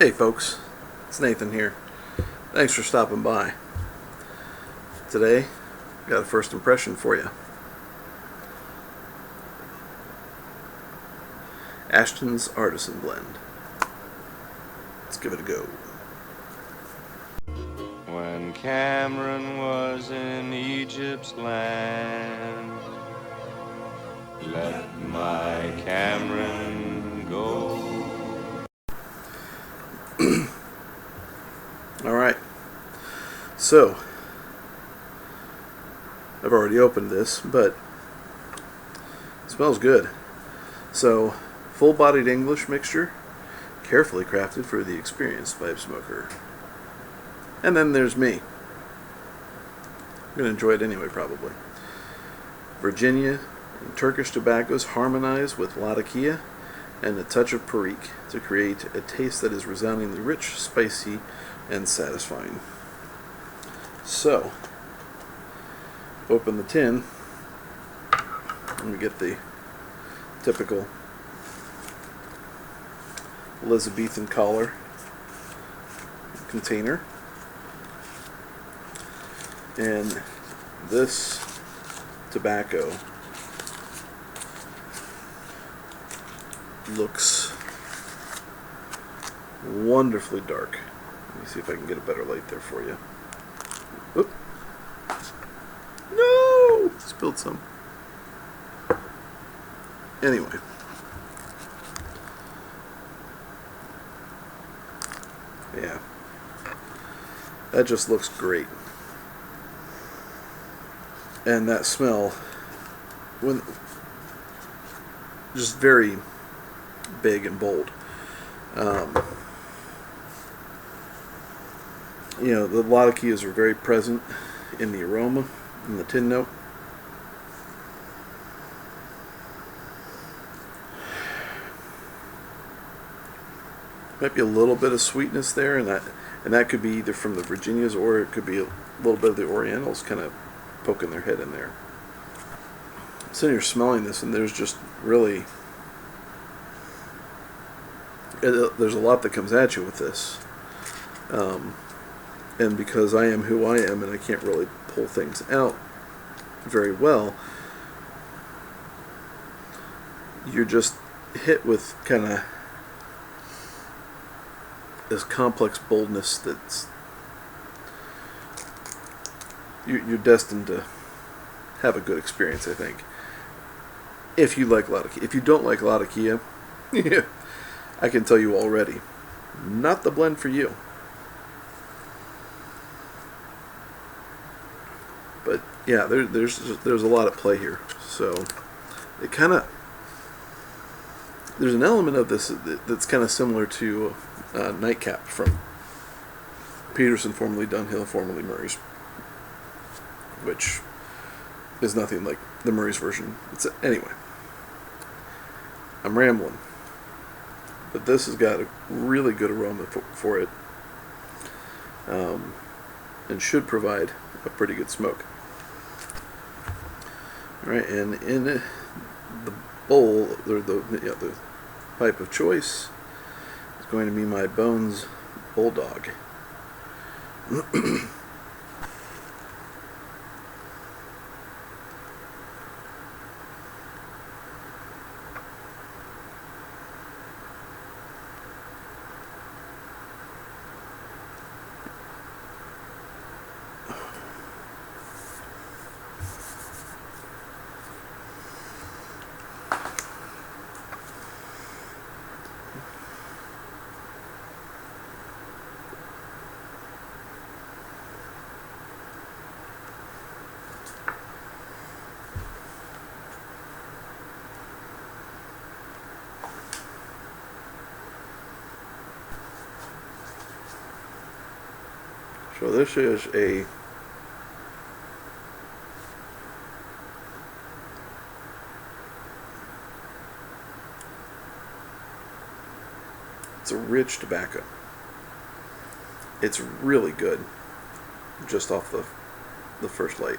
Hey folks, it's Nathan here. Thanks for stopping by. Today, got a first impression for you. Ashton's Artisan blend. Let's give it a go. When Cameron was in Egypt's land, let my Cameron go. Alright, so I've already opened this, but it smells good. So, full-bodied English mixture, carefully crafted for the experienced pipe smoker. And then there's me. I'm going to enjoy it anyway, probably. Virginia and Turkish tobaccos harmonize with Latakia and a touch of Perique to create a taste that is resoundingly rich, spicy, and satisfying. So, open the tin. Let me get the typical Elizabethan collar container. And this tobacco looks wonderfully dark. Let me see if I can get a better light there for you. Oop. No! Spilled some. Anyway. Yeah. That just looks great. And that smell, when just very big and bold. You know, the Latakias are very present in the aroma, in the tin note. Might be a little bit of sweetness there, and that could be either from the Virginias or it could be a little bit of the Orientals kind of poking their head in there. So you're smelling this, and there's just really there's a lot that comes at you with this. And because I am who I am and I can't really pull things out very well, you're just hit with kind of this complex boldness that's you're destined to have a good experience, I think. If you like Latakia. If you don't like Latakia, I can tell you already, not the blend for you. But yeah, there's a lot at play here. So it kind of, there's an element of this that's kind of similar to Nightcap from Peterson, formerly Dunhill, formerly Murray's, which is nothing like the Murray's version. Anyway, I'm rambling, but this has got a really good aroma for it, and should provide a pretty good smoke. All right, and in the bowl, or the pipe of choice, is going to be my Bones Bulldog. So this is it's a rich tobacco. It's really good just off the first light.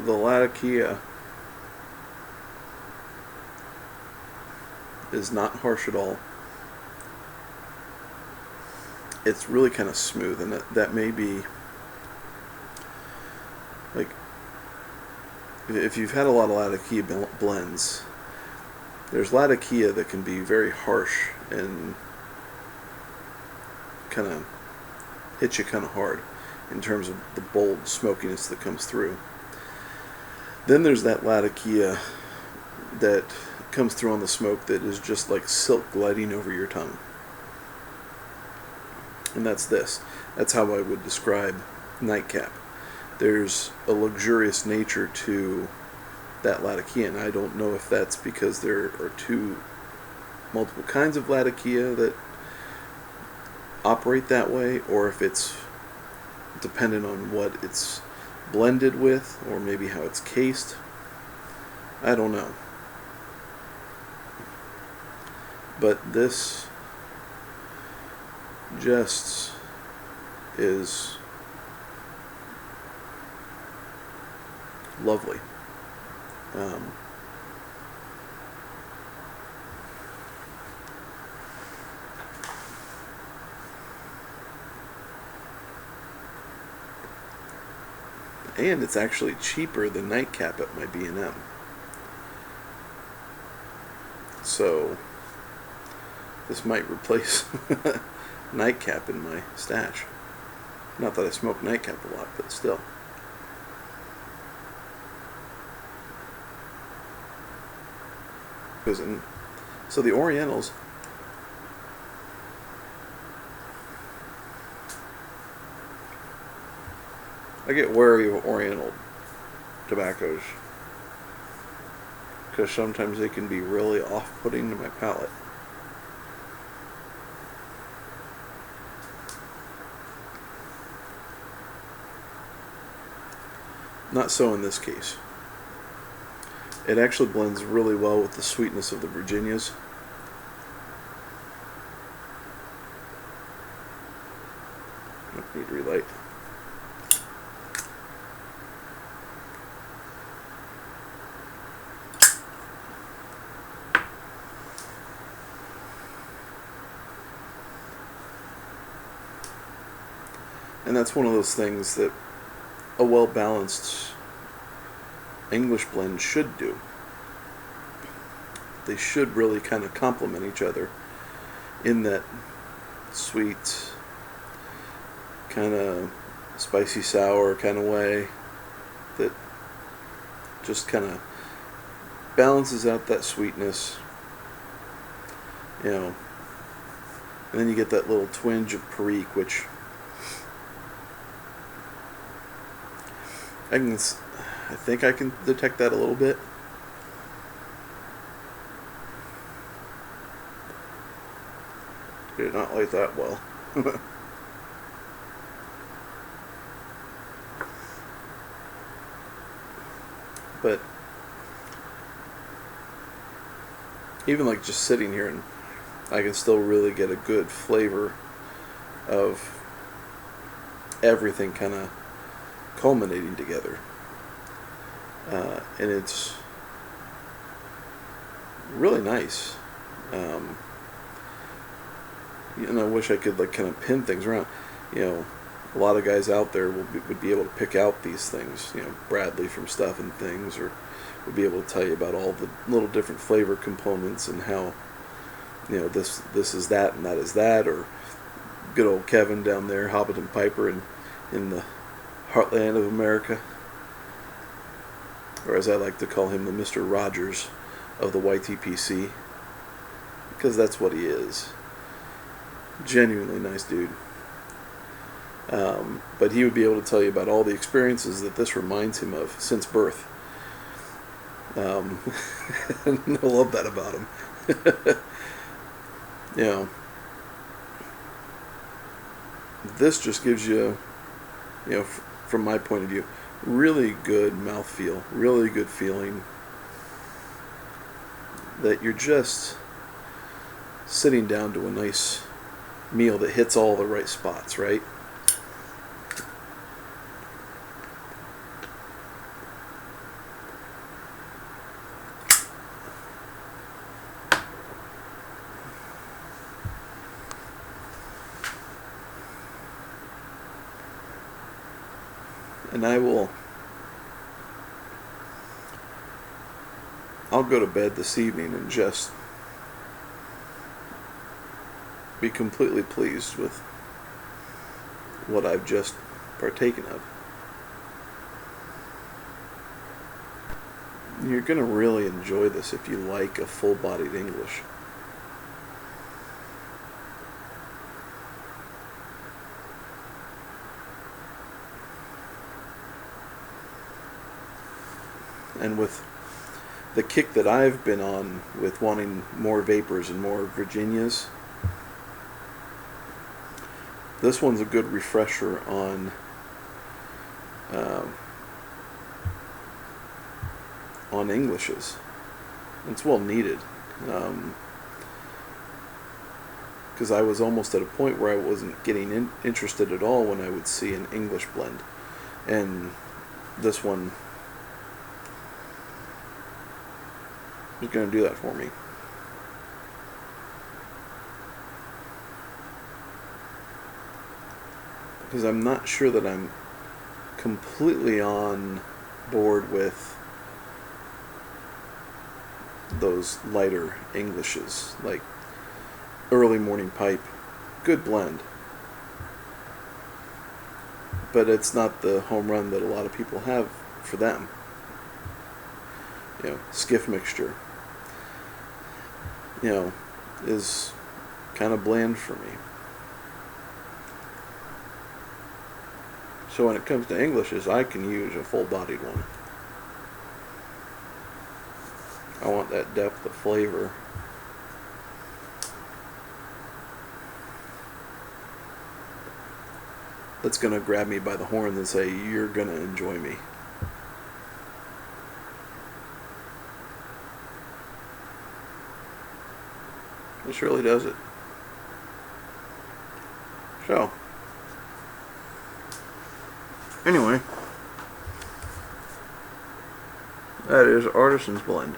the Latakia is not harsh at all. It's really kind of smooth, and that may be like, if you've had a lot of Latakia blends, there's Latakia that can be very harsh and kind of hit you kind of hard in terms of the bold smokiness that comes through. Then there's that Latakia that comes through on the smoke that is just like silk gliding over your tongue. And that's this. That's how I would describe Nightcap. There's a luxurious nature to that Latakia, and I don't know if that's because there are multiple kinds of Latakia that operate that way, or if it's dependent on what it's blended with, or maybe how it's cased. I don't know. But this just is lovely. And it's actually cheaper than Nightcap at my B&M. So this might replace Nightcap in my stash. Not that I smoke Nightcap a lot, but still. So the Orientals, I get wary of Oriental tobaccos because sometimes they can be really off-putting to my palate. Not so in this case. It actually blends really well with the sweetness of the Virginias. I need relight. And that's one of those things that a well-balanced English blend should do. They should really kind of complement each other in that sweet, kind of spicy sour kind of way that just kind of balances out that sweetness, you know. And then you get that little twinge of Perique, which I think I can detect that a little bit. Did not like that well. But even like just sitting here, and I can still really get a good flavor of everything kind of culminating together. And it's really nice. And I wish I could like kind of pin things around. You know, a lot of guys out there would be able to pick out these things. You know, Bradley from Stuff and Things, or would be able to tell you about all the little different flavor components and how, you know, this is that and that is that, or good old Kevin down there, Hobbiton Piper in the heartland of America, or as I like to call him, the Mr. Rogers of the YTPC, because that's what he is. Genuinely nice dude. But he would be able to tell you about all the experiences that this reminds him of since birth. And I love that about him. You know, this just gives you, you know, from my point of view, really good mouthfeel, really good feeling that you're just sitting down to a nice meal that hits all the right spots, right? And I'll go to bed this evening and just be completely pleased with what I've just partaken of. You're going to really enjoy this if you like a full-bodied English. And with the kick that I've been on with wanting more vapors and more Virginias, this one's a good refresher on Englishes. It's well needed, because I was almost at a point where I wasn't getting interested at all when I would see an English blend, and this one is going to do that for me. Because I'm not sure that I'm completely on board with those lighter Englishes, like Early Morning Pipe. Good blend, but it's not the home run that a lot of people have for them. Skiff Mixture, is kind of bland for me. So when it comes to Englishes, I can use a full-bodied one. I want that depth of flavor. That's going to grab me by the horn and say, you're going to enjoy me. This really does it. So, anyway, that is Artisan's blend.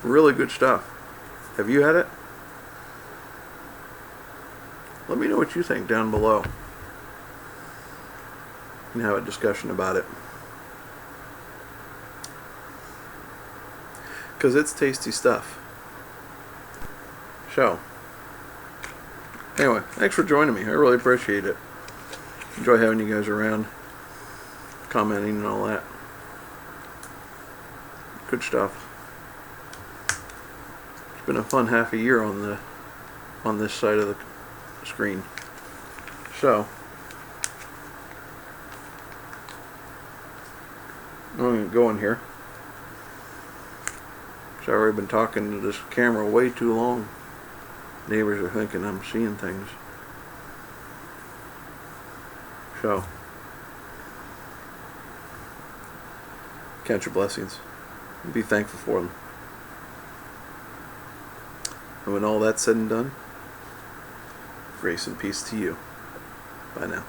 Really good stuff. Have you had it? Let me know what you think down below. We can have a discussion about it. Because it's tasty stuff. So, anyway, thanks for joining me. I really appreciate it. Enjoy having you guys around, commenting and all that. Good stuff. It's been a fun half a year on this side of the screen. So, I'm going to go in here. So I've already been talking to this camera way too long. Neighbors are thinking I'm seeing things. So, count your blessings and be thankful for them. And when all that's said and done, grace and peace to you. Bye now.